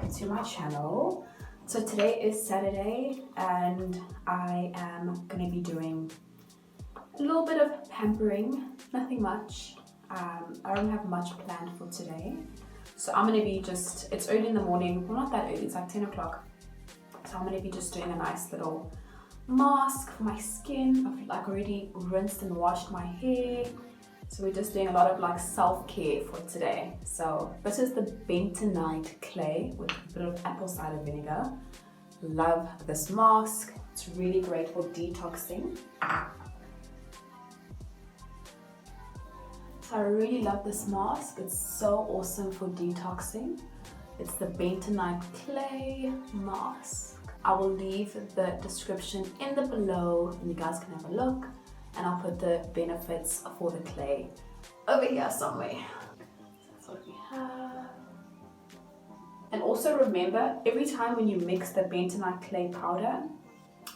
to my channel. So today is Saturday and I am going to be doing a little bit of pampering, nothing much. I don't have much planned for today. So I'm going to be it's early in the morning, well not that early, it's like 10 o'clock. So I'm going to be just doing a nice little mask for my skin. I've like already rinsed and washed my hair. So we're just doing a lot of like self-care for today. So this is the Bentonite clay with a bit of apple cider vinegar. Love this mask. It's really great for detoxing. So I really love this mask. It's so awesome for detoxing. It's the Bentonite clay mask. I will leave the description in the below and you guys can have a look. And I'll put the benefits for the clay over here somewhere. So that's what we have. And also remember, every time when you mix the Bentonite clay powder,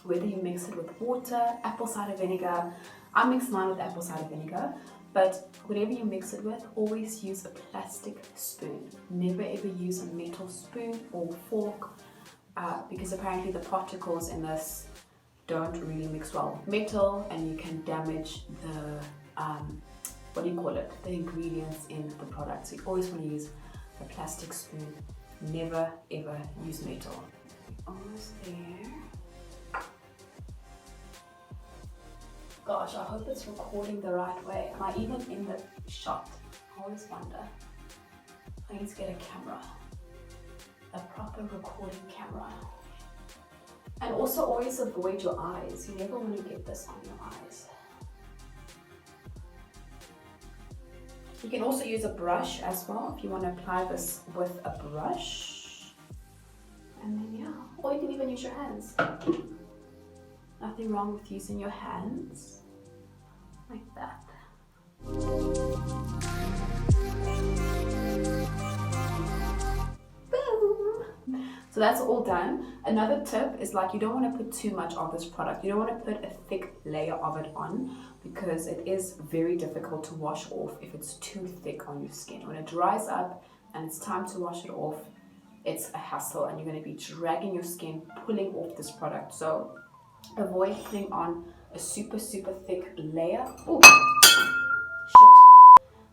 whether you mix it with water, apple cider vinegar, I mix mine with apple cider vinegar, but whatever you mix it with, always use a plastic spoon. Never ever use a metal spoon or fork, because apparently the particles in this don't really mix well with metal and you can damage the the ingredients in the product. So you always want to use a plastic spoon. Never ever use metal. Almost there. Gosh, I hope it's recording the right way. Am I even in the shot? I always wonder. I need to get a camera, a proper recording camera. And also always avoid your eyes. You never want to get this on your eyes. You can also use a brush as well if you want to apply this with a brush. And then yeah, or you can even use your hands. Nothing wrong with using your hands. Like that. So that's all done. Another tip is like you don't want to put too much of this product. You don't want to put a thick layer of it on because it is very difficult to wash off if it's too thick on your skin. When it dries up and it's time to wash it off, it's a hassle and you're going to be dragging your skin, pulling off this product. So avoid putting on a super thick layer. Ooh, shit.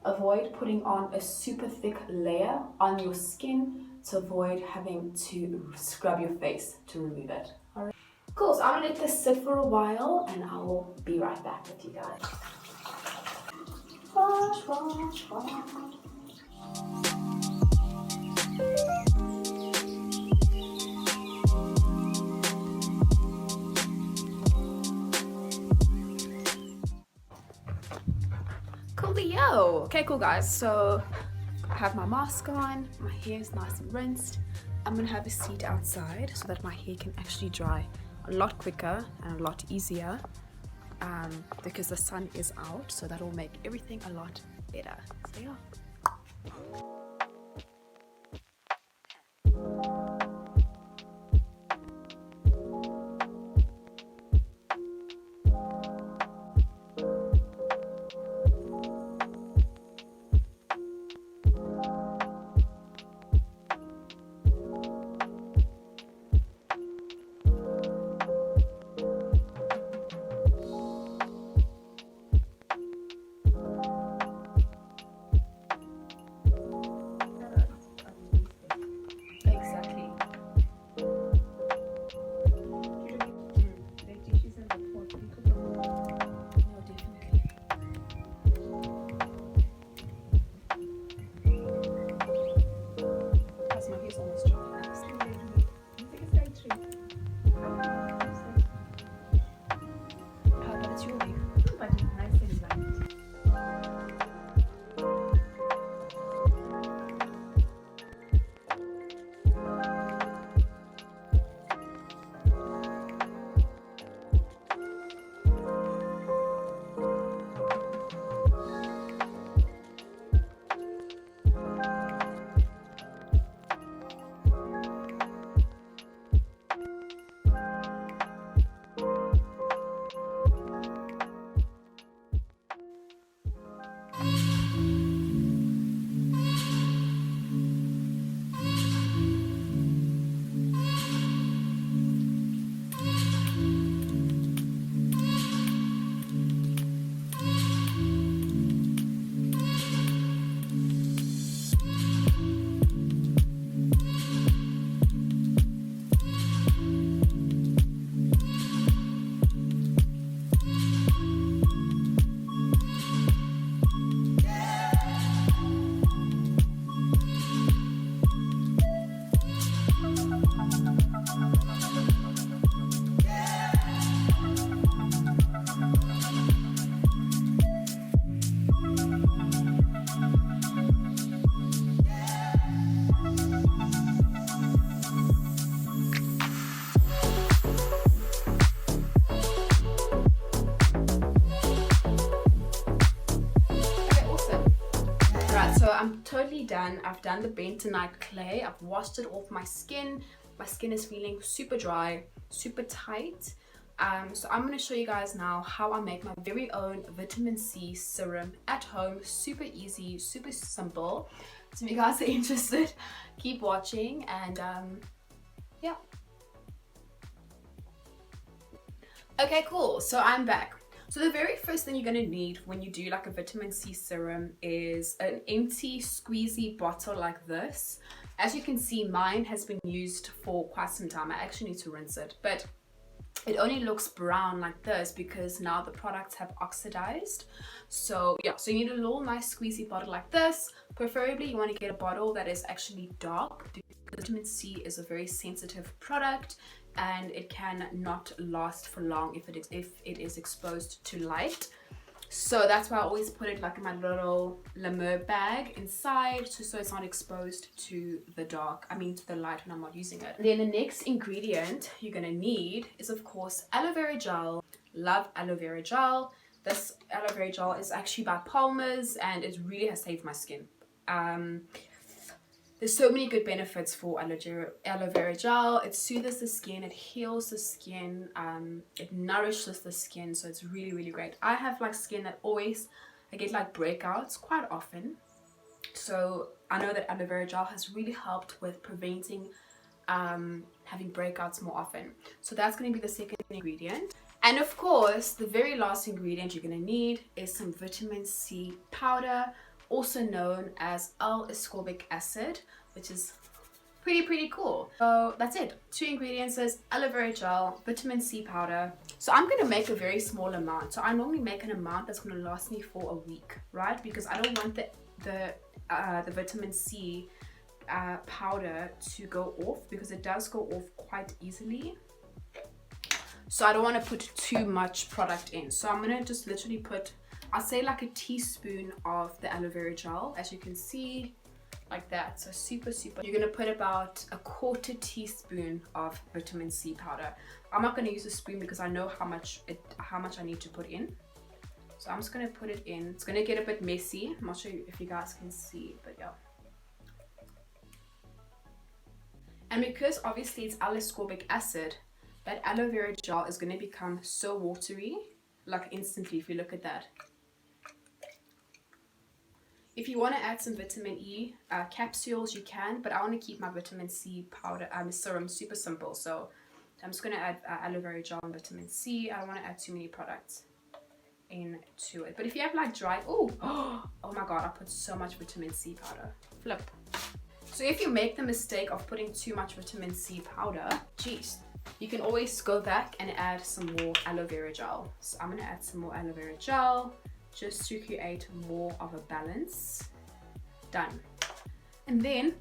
Avoid putting on a super thick layer on your skin to avoid having to scrub your face to remove it. Alright. Cool, so I'm gonna let this sit for a while and I will be right back with you guys. Wash. Coolio. Okay, cool guys, so I have my mask on, my hair is nice and rinsed. I'm gonna have a seat outside so that my hair can actually dry a lot quicker and a lot easier because the sun is out, so that will make everything a lot better. So yeah. I'm totally done. I've done the Bentonite clay. I've washed it off my skin. My skin is feeling super dry, super tight. So I'm going to show you guys now how I make my very own vitamin C serum at home. Super easy, super simple. So if you guys are interested, keep watching, and yeah. Okay, cool. So I'm back. So the very first thing you're going to need when you do like a vitamin C serum is an empty squeezy bottle like this. As you can see, mine has been used for quite some time. I actually need to rinse it, but it only looks brown like this because now the products have oxidized. So yeah, so you need a little nice squeezy bottle like this. Preferably you want to get a bottle that is actually dark, because vitamin C is a very sensitive product and it can not last for long if it is exposed to light. So that's why I always put it like in my little Lemur bag inside, so it's not exposed to the to the light when I'm not using it. Then the next ingredient you're gonna need is, of course, aloe vera gel. Love aloe vera gel. This aloe vera gel is actually by Palmer's and it really has saved my skin. There's so many good benefits for aloe vera gel. It soothes the skin, it heals the skin, it nourishes the skin, so it's really, really great. I have like skin that I get like breakouts quite often. So I know that aloe vera gel has really helped with preventing having breakouts more often. So that's going to be the second ingredient. And of course, the very last ingredient you're going to need is some vitamin C powder, also known as L-ascorbic acid, which is pretty cool. So that's it. 2 ingredients is aloe vera gel, vitamin C powder. So I'm going to make a very small amount. So I normally make an amount that's going to last me for a week, right? Because I don't want the vitamin C powder to go off, because it does go off quite easily. So I don't want to put too much product in. So I'm going to just literally put, I'll say like a teaspoon of the aloe vera gel, as you can see, like that. So super. You're going to put about a 1/4 teaspoon of vitamin C powder. I'm not going to use a spoon because I know how much I need to put in. So I'm just going to put it in. It's going to get a bit messy. I'm not sure if you guys can see, but yeah. And because obviously it's L-ascorbic acid, that aloe vera gel is going to become so watery, like instantly, if you look at that. If you want to add some vitamin E capsules, you can, but I want to keep my vitamin C powder serum super simple. So I'm just going to add aloe vera gel and vitamin C. I don't want to add too many products into it. But if you have like dry, oh my god, I put so much vitamin C powder. Flip. So if you make the mistake of putting too much vitamin C powder, geez, you can always go back and add some more aloe vera gel. So I'm going to add some more aloe vera gel, just to create more of a balance. Done. And then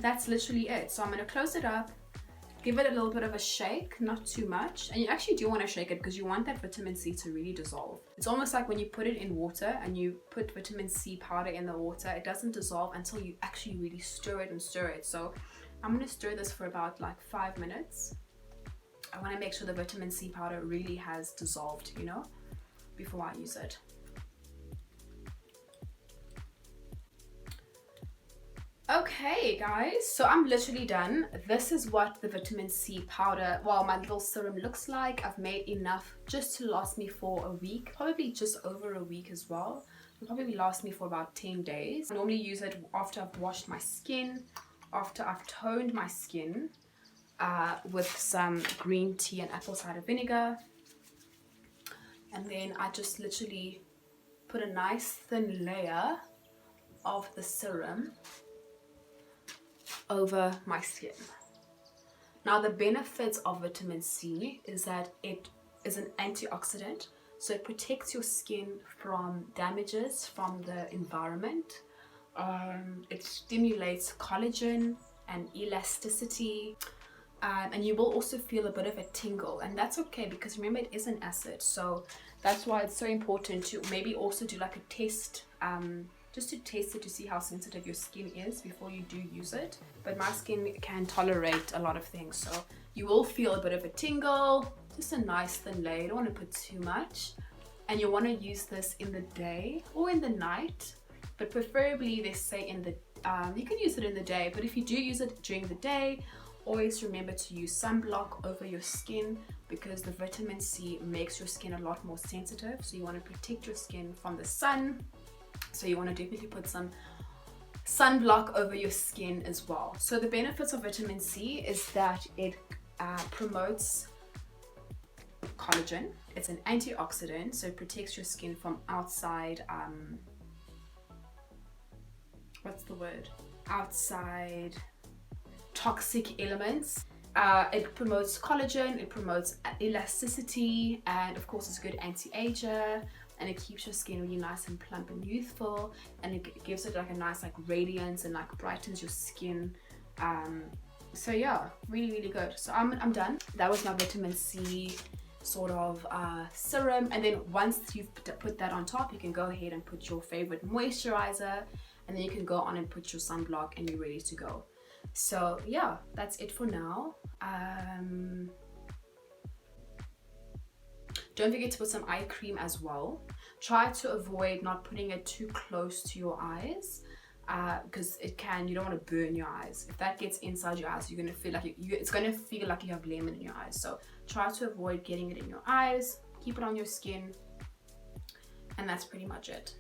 that's literally it. So I'm going to close it up, give it a little bit of a shake, not too much. And you actually do want to shake it because you want that vitamin C to really dissolve. It's almost like when you put it in water and you put vitamin C powder in the water, it doesn't dissolve until you actually really stir it. So I'm going to stir this for about like 5 minutes. I want to make sure the vitamin C powder really has dissolved, you know, before I use it. Okay guys, so I'm literally done. This is what the vitamin C powder, well, my little serum looks like. I've made enough just to last me for a week, probably just over a week as well. It'll probably last me for about 10 days. I normally use it after I've washed my skin, after I've toned my skin, with some green tea and apple cider vinegar. And then I just literally put a nice thin layer of the serum over my skin. Now the benefits of vitamin C is that it is an antioxidant, so it protects your skin from damages from the environment. It stimulates collagen and elasticity. And you will also feel a bit of a tingle, and that's okay because remember it is an acid, so that's why it's so important to maybe also do like a test, just to test it to see how sensitive your skin is before you do use it. But my skin can tolerate a lot of things, so you will feel a bit of a tingle, just a nice thin layer. You don't want to put too much. and you want to use this in the day or in the night, but preferably they say in the you can use it in the day, but if you do use it during the day, always remember to use sunblock over your skin, because the vitamin C makes your skin a lot more sensitive, so you want to protect your skin from the sun. So you want to definitely put some sunblock over your skin as well. So the benefits of vitamin C is that it promotes collagen. It's an antioxidant, so it protects your skin from outside outside toxic elements. It promotes collagen, it promotes elasticity, and of course it's a good anti-ager, and it keeps your skin really nice and plump and youthful, and it gives it like a nice like radiance and like brightens your skin. So yeah, really good. So I'm done. That was my vitamin C sort of serum, and then once you've put that on top, you can go ahead and put your favorite moisturizer, and then you can go on and put your sunblock, and you're ready to go. So yeah, that's it for now. Don't forget to put some eye cream as well. Try to avoid not putting it too close to your eyes, because you don't want to burn your eyes. If that gets inside your eyes, you're gonna feel like it's gonna feel like you have lemon in your eyes. So try to avoid getting it in your eyes. Keep it on your skin, and that's pretty much it.